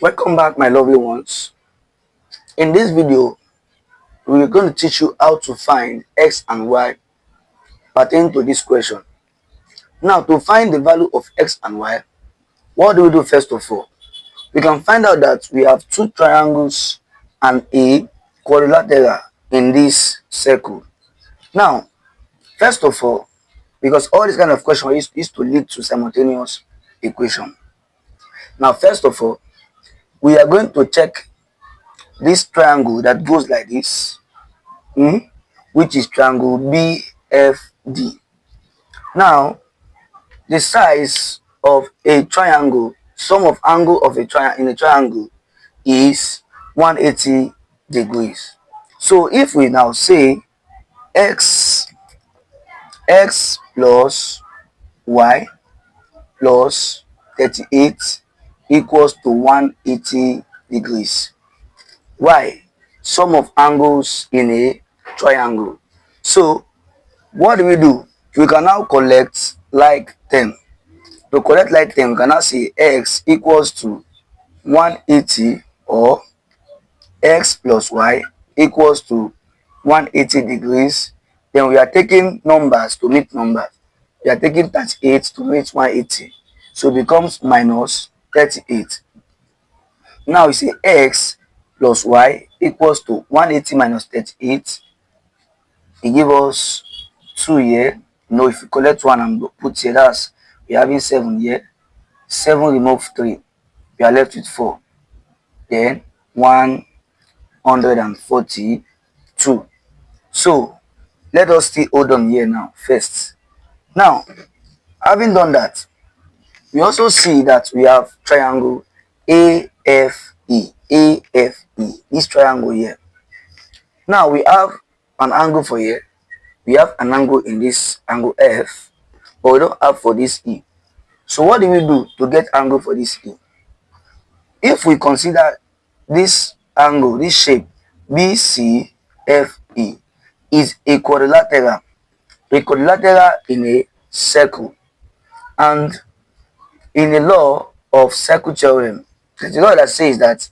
Welcome back, my lovely ones. In this video, we're going to teach you how to find x and y pertaining to this question. Now, to find the value of x and y, what do we do first of all? We can find out that we have two triangles and a quadrilateral in this circle. Now, first of all, because all this kind of question is to lead to simultaneous equation. Now, first of all, we are going to check this triangle that goes like this, which is triangle BFD. Now, the size of a triangle, sum of angle of a triangle in a triangle is 180 degrees. So if we now say x plus y plus 38 equals to 180 degrees. Y, sum of angles in a triangle. So what do? We can now collect like term. To collect like term, we can now say x equals to 180 or x plus y equals to 180 degrees. Then we are taking numbers to meet numbers. We are taking 38 to meet 180. So it becomes minus 38. Now we say x plus y equals to 180 minus 38. It gives us 2 here. No, if you collect 1 and put here, that's we are having 7 here. 7 remove 3. We are left with 4. Then 142. So let us still hold on here now first. Now, having done that, we also see that we have triangle AFE. This triangle here. Now we have an angle for here. We have an angle in this angle F, but we don't have for this E. So what do we do to get angle for this E? If we consider this angle, this shape BCFE is a quadrilateral in a circle, and in the law of circle theorem, the law that says that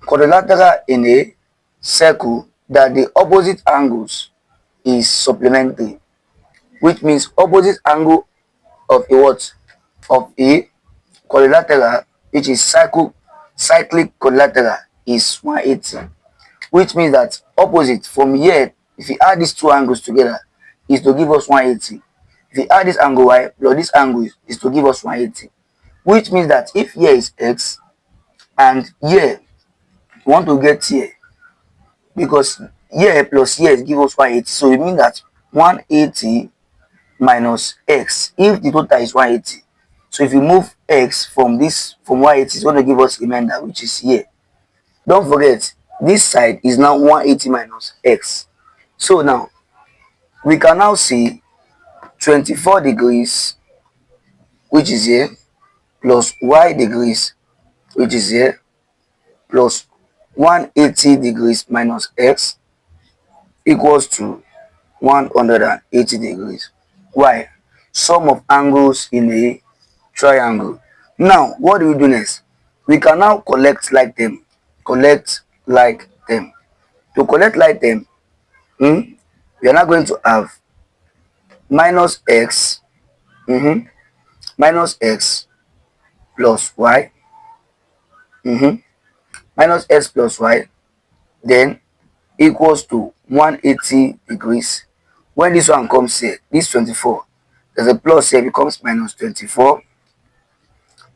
quadrilateral in a circle, that the opposite angles is supplementary, which means opposite angle of a what? Of a quadrilateral, which is cyclic quadrilateral, is 180, which means that opposite from here, if you add these two angles together, is to give us 180. If you add this angle y plus this angle is to give us 180, which means that if here is x and here we want to get here, because here plus here give us 180, so it means that 180 minus x, if the total is 180, so if you move x from 180, it's going to give us remainder, which is here. Don't forget, this side is now 180 minus x. So now we can now see 24 degrees, which is here, plus y degrees, which is here, plus 180 degrees minus x equals to 180 degrees. Why? Sum of angles in a triangle. Now, what do we do next? We can now collect like them. To collect like them, we are now going to have minus x plus y minus x plus y, then equals to 180 degrees. When this one comes here, this 24, there's a plus here, becomes minus 24.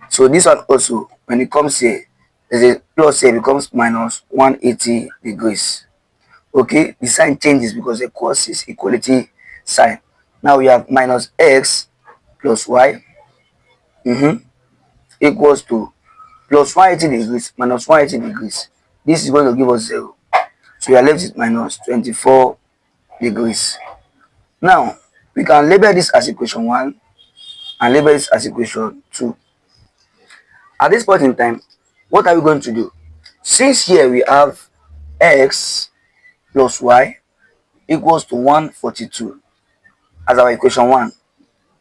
So this one also, when it comes here, there's a plus here, becomes minus 180 degrees. Okay, the sign changes because the cos is equality sign. Now we have minus x plus y equals to plus 180 degrees minus 180 degrees. This is going to give us 0. So we are left with minus 24 degrees. Now, we can label this as equation 1 and label this as equation 2. At this point in time, what are we going to do? Since here we have x plus y equals to 142 as our equation 1,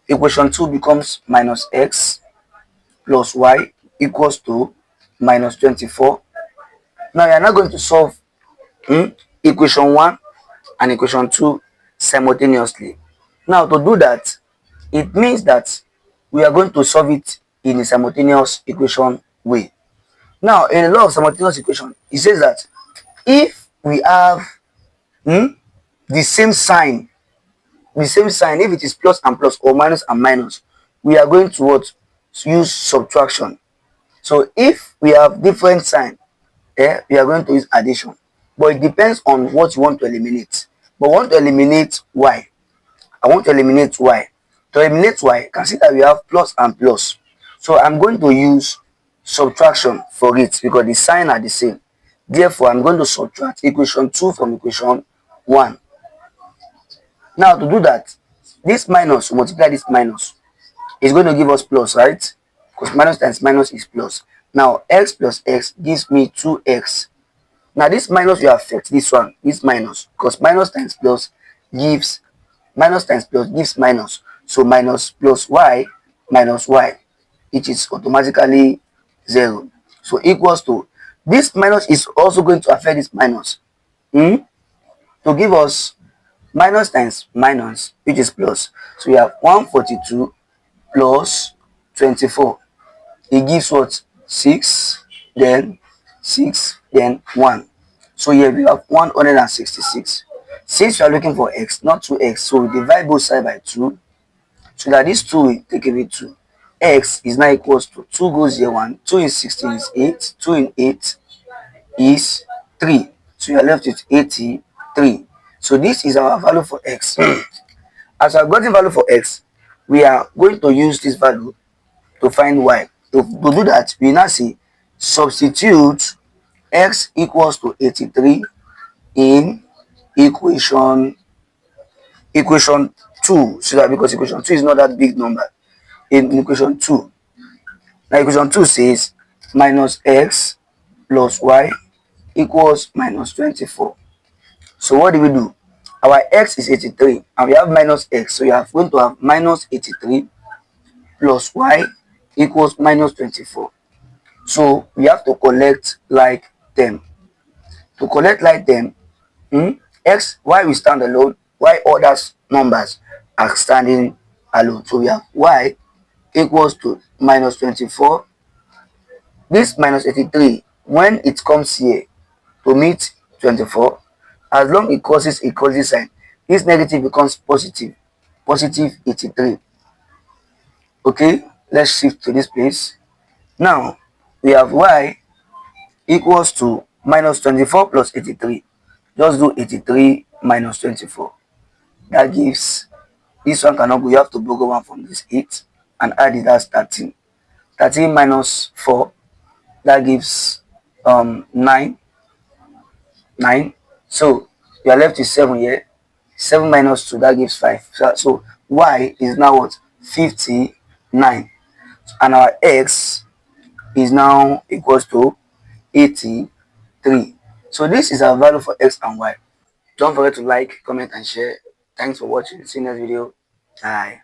equation 2 becomes minus x plus y equals to minus 24. Now you are not going to solve equation 1 and equation 2 simultaneously. Now to do that, it means that we are going to solve it in a simultaneous equation way. Now in a law of simultaneous equation, it says that if we have the same sign, if it is plus and plus or minus and minus, we are going to what? Use subtraction. So if we have different sign, we are going to use addition. But it depends on what you want to eliminate. But I want to eliminate y. I want to eliminate y. To eliminate y, consider we have plus and plus. So I'm going to use subtraction for it because the sign are the same. Therefore, I'm going to subtract equation 2 from equation 1. Now to do that, this minus, multiply this minus, is going to give us plus, right? Because minus times minus is plus. Now x plus x gives me 2x. Now this minus will affect this one, this minus, because minus times plus gives minus. So minus plus y minus y, which is automatically 0. So equals to, this minus is also going to affect this minus to give us minus times minus, which is plus. So we have 142 plus 24. It gives what? 6, then 6, then 1. So here we have 166. Since we are looking for x, not 2x, so we divide both sides by 2. So that this 2 will take away 2. X is now equals to 2 goes here 1. 2 in 16 is 8. 2 in 8 is 3. So you are left with 83. So this is our value for x. As we have gotten value for x, we are going to use this value to find y. To do that, we now see substitute x equals to 83 in equation 2, so that because equation 2 is not that big number. In equation 2, now equation 2 says minus x plus y equals minus 24. So what do we do? Our x is 83 and we have minus x, so you are going to have minus 83 plus y equals minus 24. So we have to collect like term. To collect like term, x, y will stand alone, y other numbers are standing alone. So we have y equals to minus 24. This minus 83, when it comes here to meet 24, as long it causes a equality sign, this negative becomes positive, positive 83. Okay, let's shift to this place. Now we have y equals to minus 24 plus 83. Just do 83 minus 24. That gives, this one cannot go, you have to borrow 1 from this 8 and add it as 13. 13 minus 4, that gives 9. So you are left with 7 here. 7 minus 2, that gives 5. So y is now what? 59. And our x is now equals to 83. So this is our value for x and y. Don't forget to like, comment, and share. Thanks for watching. See you next video. Bye.